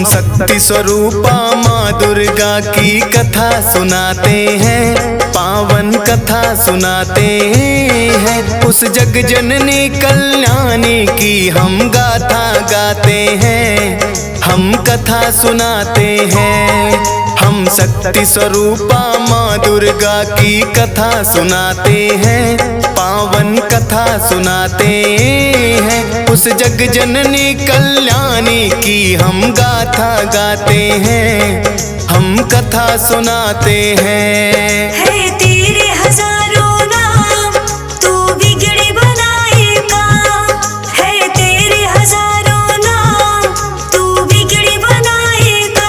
शक्ति स्वरूपा माँ दुर्गा की कथा सुनाते हैं, पावन कथा सुनाते हैं। उस जग जननी कल्याणी की हम गाथा गाते हैं, हम कथा सुनाते हैं। हम शक्ति स्वरूपा माँ दुर्गा की कथा सुनाते हैं, पावन कथा सुनाते हैं। उस जग जननी कल्याणी की हम गाथा गाते हैं, हम कथा सुनाते हैं। है तेरे हजारों नाम तू बिगड़ी बनाएगा, है तेरे हजारों नाम तू बिगड़ी बनाएगा।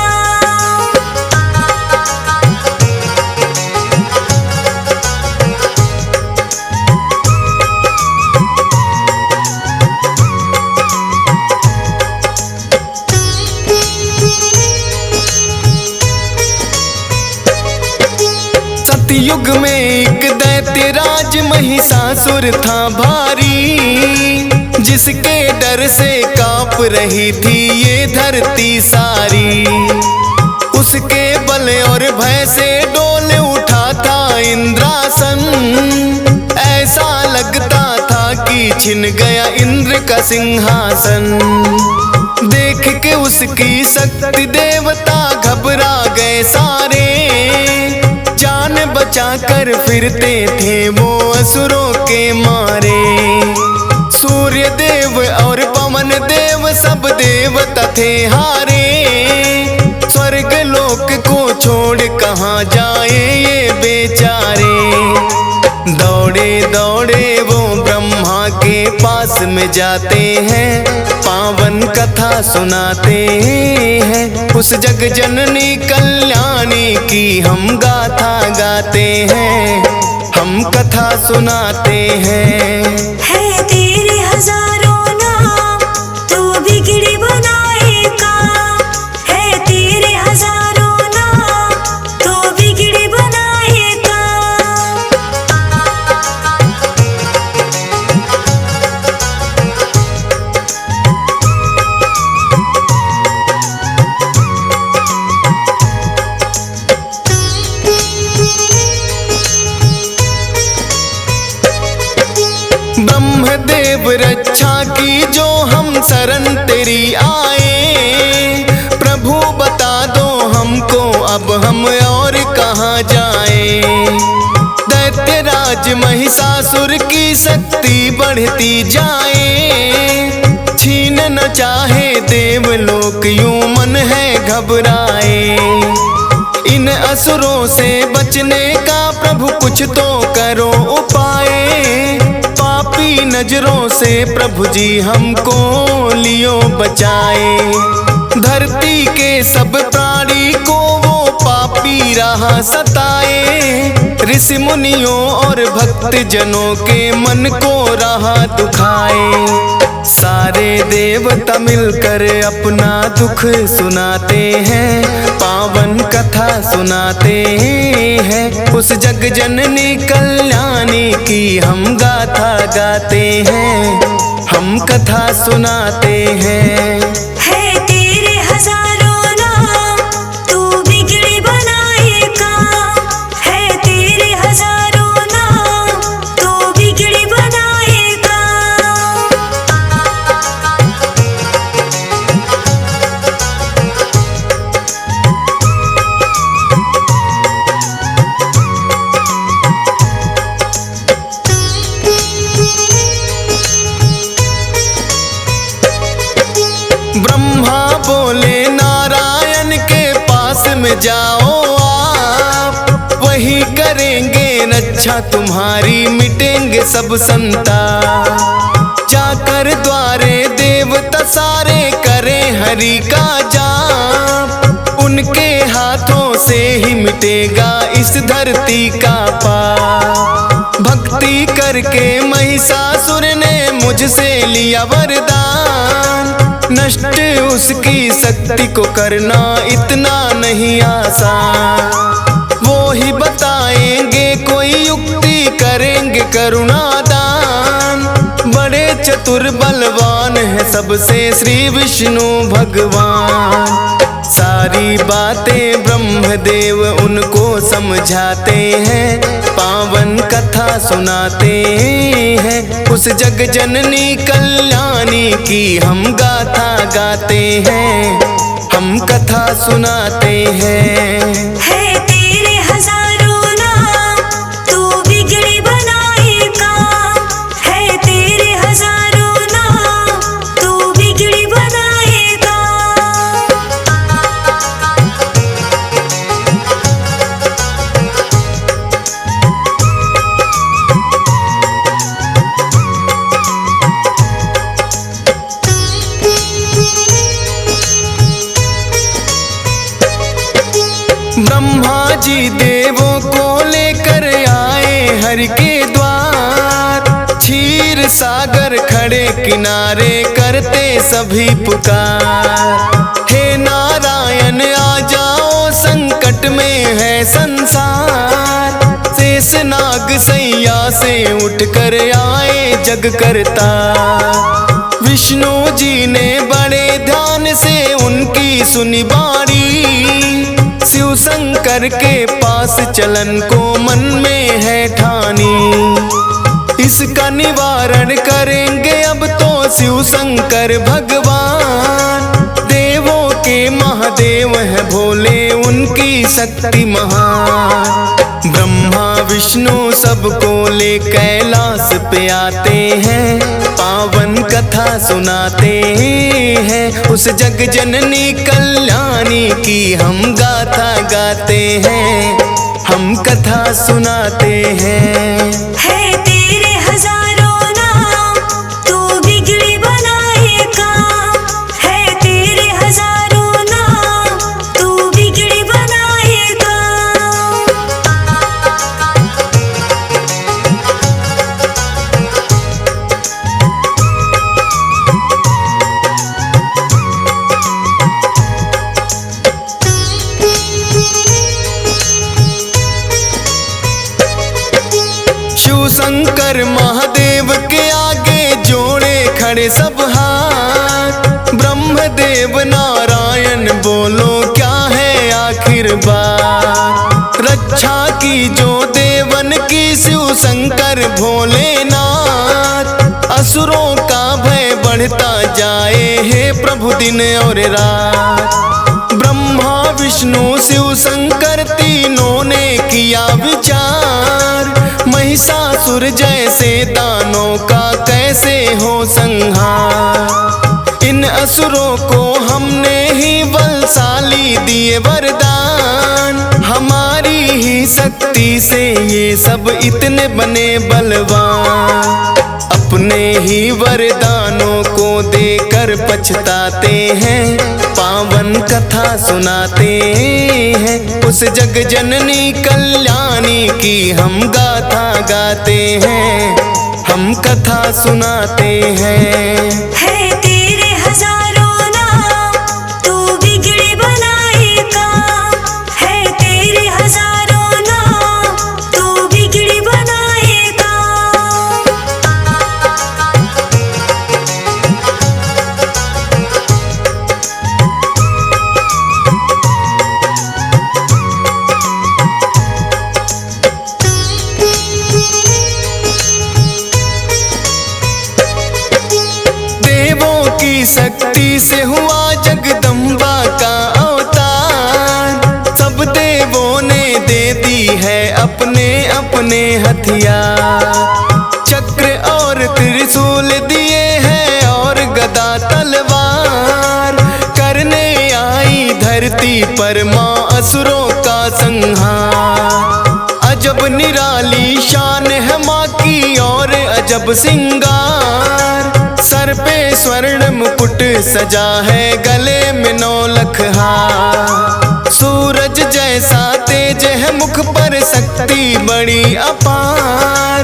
सतयुग में एक दैत्य राज महिषासुर था भारी, जिसके डर से कांप रही थी ये धरती सारी। उसके बल और भय से डोल उठा था इंद्रासन, ऐसा लगता था कि छिन गया इंद्र का सिंहासन। देख के उसकी शक्ति देवता घबरा गए सारे, जान बचा कर फिरते थे वो असुरों के मारे। सूर्य देव और पवन देव सब देवता थे हारे, स्वर्ग लोक को छोड़ कहाँ जाए ये बेचारे। दौड़े दौड़े वो ब्रह्मा के पास में जाते हैं, पावन कथा सुनाते हैं। उस जग जननी कल्याणी की हम गाथा गाते हैं, हम कथा सुनाते हैं। है तेरे हजारों नाम तू बिगड़ी बनाएगा, है तेरे हजारों नाम तू बिगड़ी बनाएगा। ब्रह्मदेव रक्षा की जो हम शरण तेरी आए, प्रभु बता दो हमको अब हम और कहाँ जाए। दैत्यराज महिषासुर की शक्ति बढ़ती जाए, छीन न चाहे देवलोक यूं मन है घबराए। इन असुरों से बचने का प्रभु कुछ तो करो उपाय, पापी नजरों से प्रभु जी हमको लियो बचाए। धरती के सब प्राणी को वो पापी राह सताए, ऋषि मुनियों और भक्त जनों के मन को राह दुखाए। सारे देवता मिलकर अपना दुख सुनाते हैं, पावन कथा सुनाते हैं। उस जग जननी कल्याणी की हम गाथा गाते हैं, हम कथा सुनाते हैं। है तेरे हजारों नाम तू बिगड़ी बनाएगा, है तेरे हजारों नाम तू बिगड़ी बनाएगा। ब्रह्मा बोले नारायण के पास में जाओ आप, वही करेंगे रक्षा तुम्हारी, मिटेंगे सब संताप। जाकर द्वारे देवता सारे करें हरि का जाप, उनके हाथों से ही मिटेगा इस धरती का पाप। भक्ति करके महिषासुर ने मुझसे लिया वरदान, नष्ट उसकी शक्ति को करना इतना नहीं आसान। वो ही बताएंगे कोई युक्ति, करेंगे करुणा दान, बड़े चतुर बलवान है सबसे श्री विष्णु भगवान। सारी बातें ब्रह्मदेव उनको समझाते हैं, पावन कथा सुनाते हैं। उस जग जननी कल्याणी की हम गाथा गाते हैं, हम कथा सुनाते हैं। है तेरे हजारों नाम, तू बिगड़ी बनाएगा। है तेरे हजारों नाम, तू बिगड़ी बनाएगा। ब्रह्मा जी देवों को लेकर आए हरि के द्वार। क्षीर सागर खड़े किनारे करते सभी पुकार। हे नारायण आ जाओ, संकट में है संसार। शेष नाग सैया से उठकर आए जग करता। विष्णु जी ने बड़े ध्यान से उनकी सुनी बारी। शिव शंकर के पास चलन को मन में है ठानी। इसका निवारण करेंगे अब तो शिव शंकर भगवान। देवों के महादेव है भोले, उनकी शक्ति महान। ब्रह्मा विष्णु सबको ले कैलाश पे आते हैं, पावन कथा सुनाते हैं। उस जग जननी कल्याणी की हम गाथा गाते हैं, हम कथा सुनाते हैं। है तेरे हजारों नाम, तू बिगड़ी बनाएगा। है तेरे हजारों नाम, तू बिगड़ी बनाएगा। शिव शंकर महादेव के आगे जोड़े खड़े सब हाथ। ब्रह्मदेव नारायण बोलो क्या है आखिर बात। रक्षा की जो देवन की शिव शंकर भोलेनाथ। असुरों का भय बढ़ता जाए हे प्रभु दिन और रात। ब्रह्मा विष्णु शिव शंकर तीनों ने किया विचार। महिषासुर जैसे दानों का कैसे हो संहार। इन असुरों को हमने ही बलशाली दिए वरदान। हमारी ही शक्ति से ये सब इतने बने बलवान। अपने ही वरदानों को देकर पछताते हैं, पावन कथा सुनाते हैं। उस जग जननी कल्याणी की हम गाथा गाते हैं, हम कथा सुनाते हैं। है तेरे हजारों नाम, तू बिगड़ी बनाएगा। है तेरे हजारों नाम, तू बिगड़ी बनाएगा। देवों की शक्ति से हुआ जगदम्बा का अवतार। सब देवों ने दे दी है अपने अपने हथियार। चक्र और त्रिशूल दिए हैं और गदा तलवार। करने आई धरती पर माँ असुरों का संहार। अजब निराली शान है माँ की और अजब सिंगार। सर पे स्वर्ण मुकुट सजा है, गले में 9 लख हार। सूरज जैसा तेज है मुख पर, शक्ति बड़ी अपार।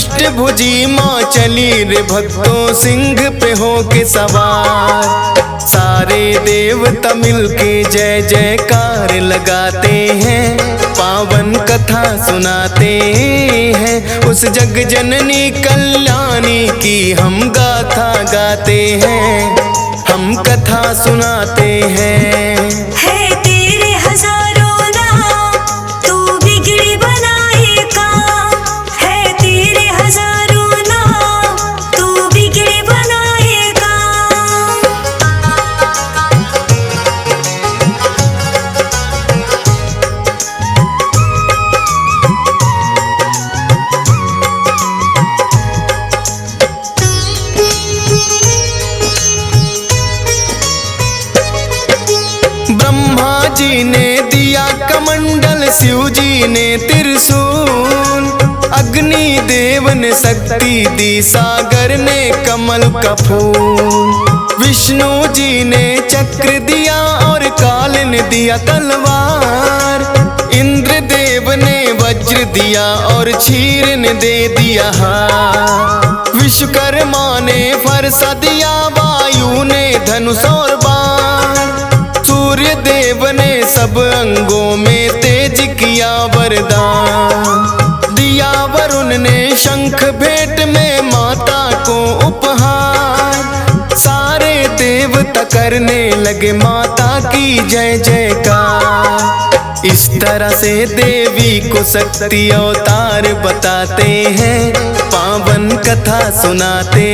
अष्टभुजी माँ चली रे भक्तों सिंह पे हो के सवार। सारे देवता मिल के जय जयकार लगाते हैं, पावन कथा सुनाते हैं। उस जग जननी कल्याणी की हम गाथा गाते हैं, हम कथा सुनाते हैं। है तेरे हजारों नाम, तू बिगड़ी बनाएगा। है तेरे हजारों नाम, तू बिगड़ी बनाएगा। ब्रह्मा जी ने दिया कमंडल, शिव जी ने त्रिशूल, अग्नि देव ने शक्ति दी, सागर ने कमल का फूल। विष्णु जी ने चक्र दिया और काल ने दिया तलवार। इंद्र देव ने वज्र दिया और क्षीर ने दे दिया हार। विश्वकर्मा ने फरसा दिया, वायु ने धनुष और बाण। सूर्य देव ने सब अंगों में तेज किया वरदान। दिया वरुण ने शंख भेंट में माता को उपहार। सारे देवता करने लगे माता की जय जयकार। इस तरह से देवी को शक्ति अवतार बताते हैं, पावन कथा सुनाते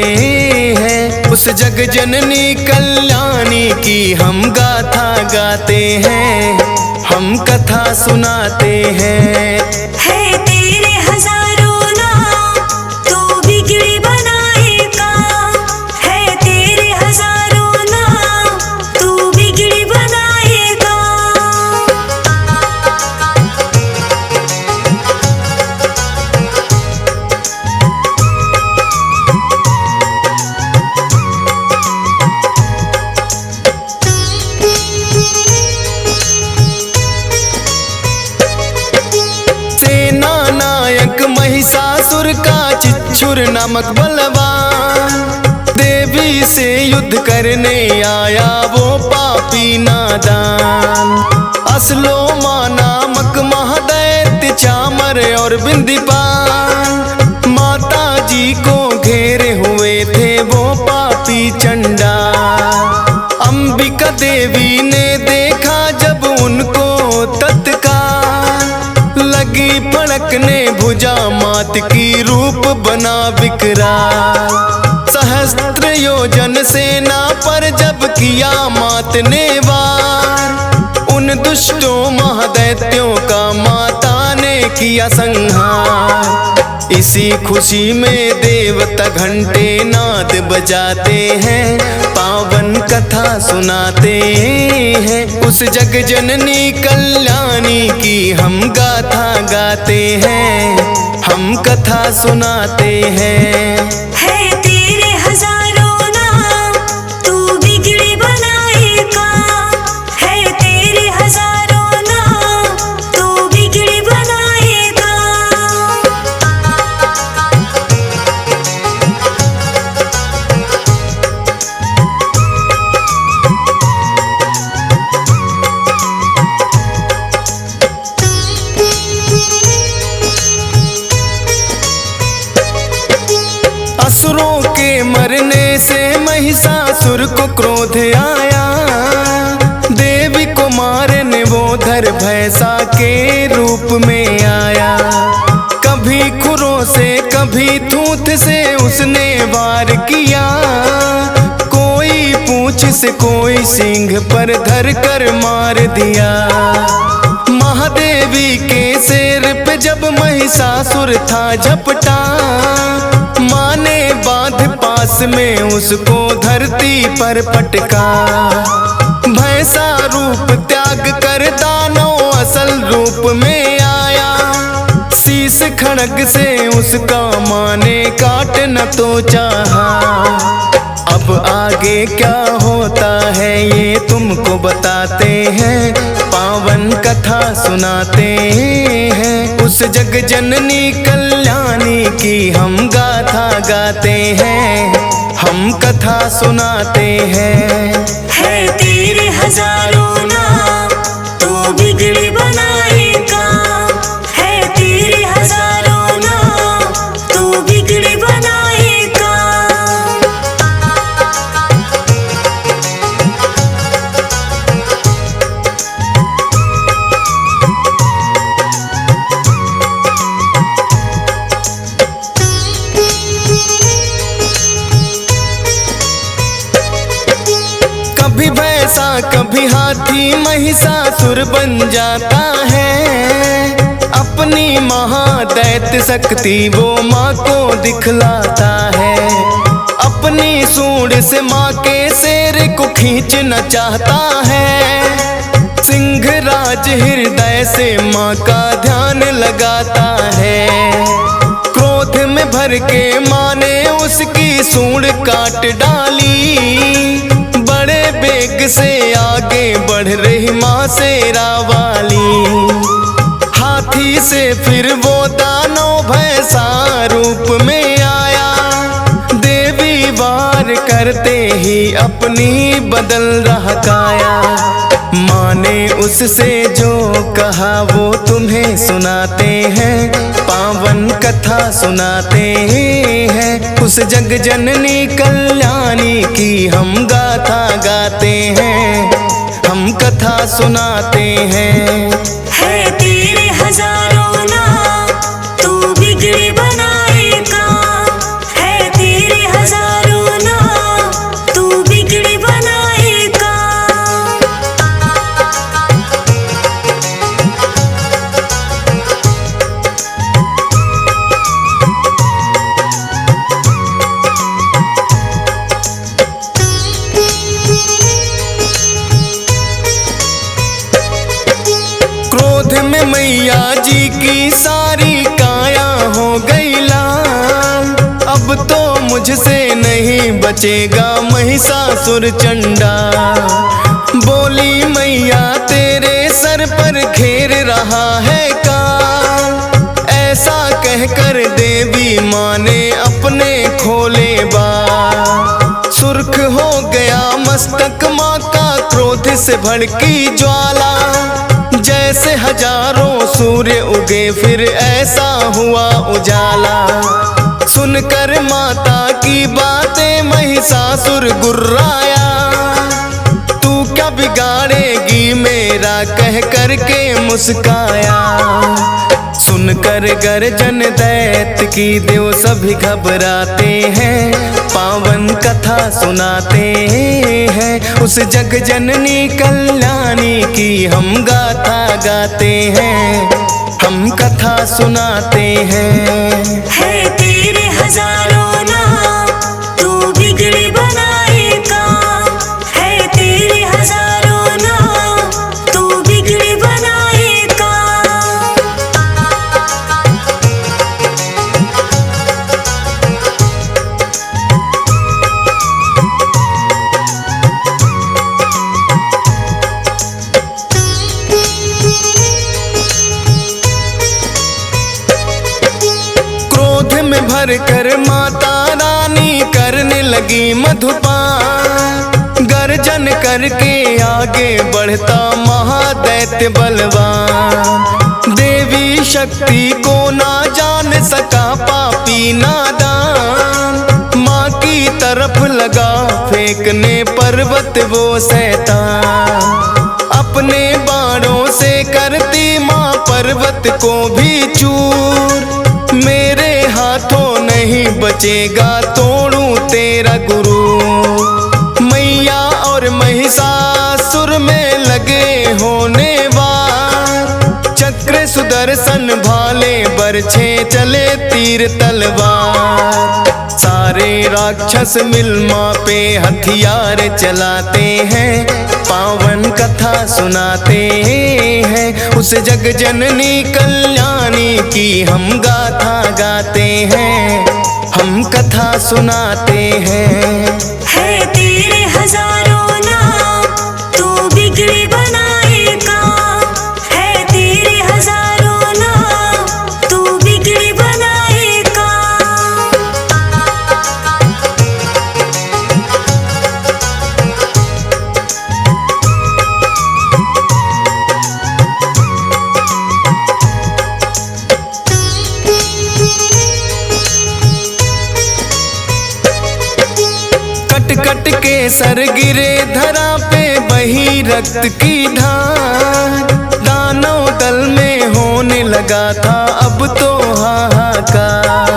हैं। उस जग जननी कल्याणी की हम गाथा गाते हैं, हम कथा सुनाते हैं। है तेरे हजारों नाम, तू बिगड़ी बनाएगा। है तेरे हजारों नाम, तू बिगड़ी बनाएगा। सेना नायक महिषासुर का चिच्छुर नामक बलवान, देवी से युद्ध करने आया वो पापी नादान। असलोमा नामक महादैत्य चामर और बिंदीपाल, माता जी को घेरे हुए थे वो पापी चंडाल। अंबिका देवी ने देखा जब उनको तत्काल, लगी फड़कने भुजा मात की रूप बना विकराल। सहस्त्र योजन सेना पर जब किया मात ने वार, उन दुष्टों महादैत्यों का माता ने किया संहार। इसी खुशी में देवता घंटे नाद बजाते हैं, पावन कथा सुनाते हैं। उस जग जननी कल्याणी की हम गाथा गाते हैं, हम कथा सुनाते हैं। है तेरे हजारों नाम, तू बिगड़ी बनाएगा। है तेरे हजारों नाम, तू बिगड़ी बनाएगा। असुरों के मरने से महिषासुर को क्रोध आया, देवी को मारने वो धर भैंसा के रूप में आया। कभी खुरों से कभी थूथ से उसने वार किया, कोई पूंछ से कोई सींग पर धर कर मार दिया। महादेवी के सिर पे जब महिषासुर था झपटा, माँ ने बांध पास में उसको धरती पर पटका। भैंसा रूप त्याग कर दानव असल रूप में आया, शीश खड़ग से उसका माँ ने काट न तो चाहा। अब आगे क्या होता है ये तुमको बताते हैं, पावन कथा सुनाते हैं। उस जग जननी कल्याणी कल्याणी की हम गाथा गाते हैं, हम कथा सुनाते हैं। है तेरे हजारों नाम, तू बिगड़ी बनाएगा। है तेरे हजारों नाम, तू बिगड़ी बनाएगा। कभी भैंसा कभी हाथी महिषासुर बन जाता है, अपनी महादैत्य शक्ति वो माँ को दिखलाता है। अपनी सूंड से माँ के शेर को खींचना चाहता है, सिंहराज हृदय से माँ का ध्यान लगाता है। क्रोध में भर के माँ ने उसकी सूंड काट डाली, बड़े बेग से आगे बढ़ रही माँ शेरा वाली। हाथी से फिर वो दानव भैंसा रूप में आया, देवी वार करते ही अपनी बदल रहा काया। माँ ने उससे जो कहा वो तुम्हें सुनाते हैं, पावन कथा सुनाते हैं। उस जग जननी कल्याणी की हम गाथा गाते हैं, हम कथा सुनाते हैं। है तेरे हजारों नाम, तू बिगड़ी बनाएगा। है तेरे हजारों नाम, तू बिगड़ी बनाएगा। क्रोध में मैया जी की सारी काया हो गई लाल, अब तो मुझसे नहीं बचेगा महिषासुर चंडा। बोली मैया तेरे सर पर घेर रहा है काल, ऐसा कहकर देवी माँ ने अपने खोले बाल। सुर्ख हो गया मस्तक माँ का क्रोध से भड़की ज्वाला, जैसे हजारों सूर्य उगे फिर ऐसा हुआ उजाला। सुनकर माता की बातें महिषासुर गुर्राया, तू क्या बिगाड़ेगी मेरा कह करके मुस्काया। सुनकर गर्जन दैत्य की देव सभी घबराते हैं, पावन कथा सुनाते हैं। उस जग जननी कल्याणी की हम गाथा गाते हैं, हम कथा सुनाते हैं। है तेरे हजारों नाम, तू बिगड़ी बनाएगा। है तेरे हजारों नाम, तू बिगड़ी बनाएगा। क्रोध में भर कर माता रानी करने लगी मधुपान, गर्जन करके आगे बढ़ता महादैत्य बलवान। देवी शक्ति को ना जान सका पापी नादान, माँ की तरफ लगा फेंकने पर्वत वो शैतान। अपने बाणों से करती माँ पर्वत को भी चूर, मेरे हाथों नहीं बचेगा तोड़ूं तेरा गुरु। मैया और महिषासुर में लगे होने वार, चक्र सुदर्शन भाले बरछे चले तीर तलवार। सारे राक्षस मिल माँ पे हथियार चलाते हैं, पावन कथा सुनाते हैं। उस जग जननी कल्याणी की हम गाथा गाते हैं, हम कथा सुनाते हैं। है तेरे हजारों नाम, तू बिगड़ी बनाएगा। है तेरे हजारों नाम, तू बिगड़ी बनाएगा। सर गिरे धरा पे बही रक्त की धार। दानव दल में होने लगा था अब तो हाहाकार।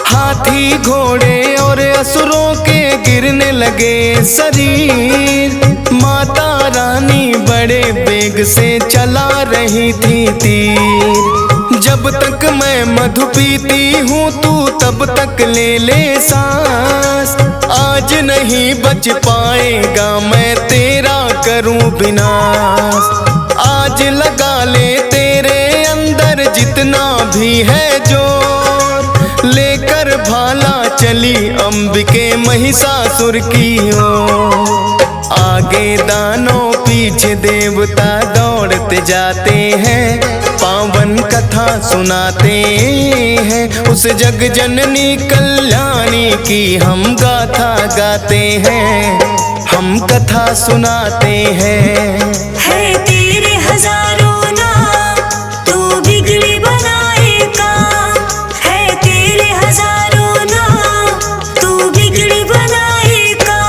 हाथी घोड़े और असुरों के गिरने लगे शरीर। माता रानी बड़े बेग से चला रही थी तीर। जब तक मैं मधु पीती हूँ तू तब तक ले ले सांस। आज नहीं बच पाएगा मैं तेरा करूँ विनाश। आज लगा ले तेरे अंदर जितना भी है जोर। लेकर भाला चली अंबिके महिषासुर की ओर। आगे दानव पीछे देवता दौड़ते जाते हैं। पावन कथा सुनाते हैं उस जग जननी कल्याणी की हम गाथा गाते हैं। हम कथा सुनाते हैं। है तेरे हजारों नाम तू बिगड़ी बनाएगा। है तेरे हजारों नाम तू बिगड़ी बनाएगा।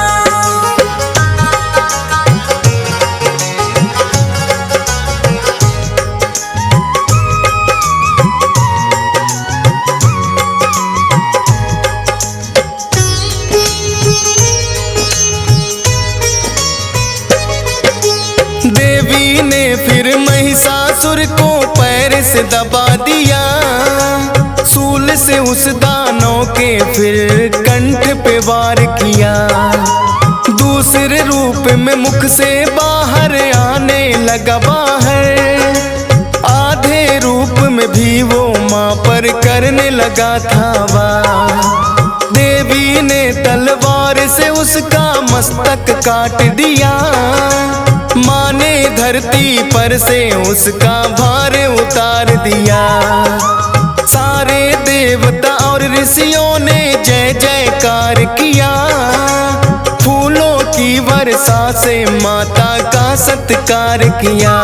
देवी ने फिर महिषासुर को पैर से दबा दिया। सूल से उस दानव के फिर कंठ पे वार किया। दूसरे रूप में मुख से बाहर आने लगा बाहर। आधे रूप में भी वो माँ पर करने लगा था वार। देवी ने तलवार से उसका मस्तक काट दिया। माँ ने धरती पर से उसका भार उतार दिया। सारे देवता और ऋषियों ने जय जयकार किया। फूलों की वर्षा से माता का सत्कार किया।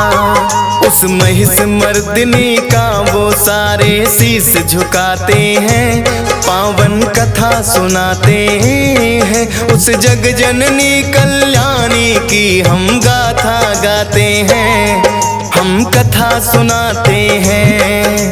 उस महिष मर्दिनी का वो सारे शीश झुकाते हैं। पावन कथा सुनाते हैं उस जग जननी कल्याणी की हम गाथा गाते हैं। हम कथा सुनाते हैं।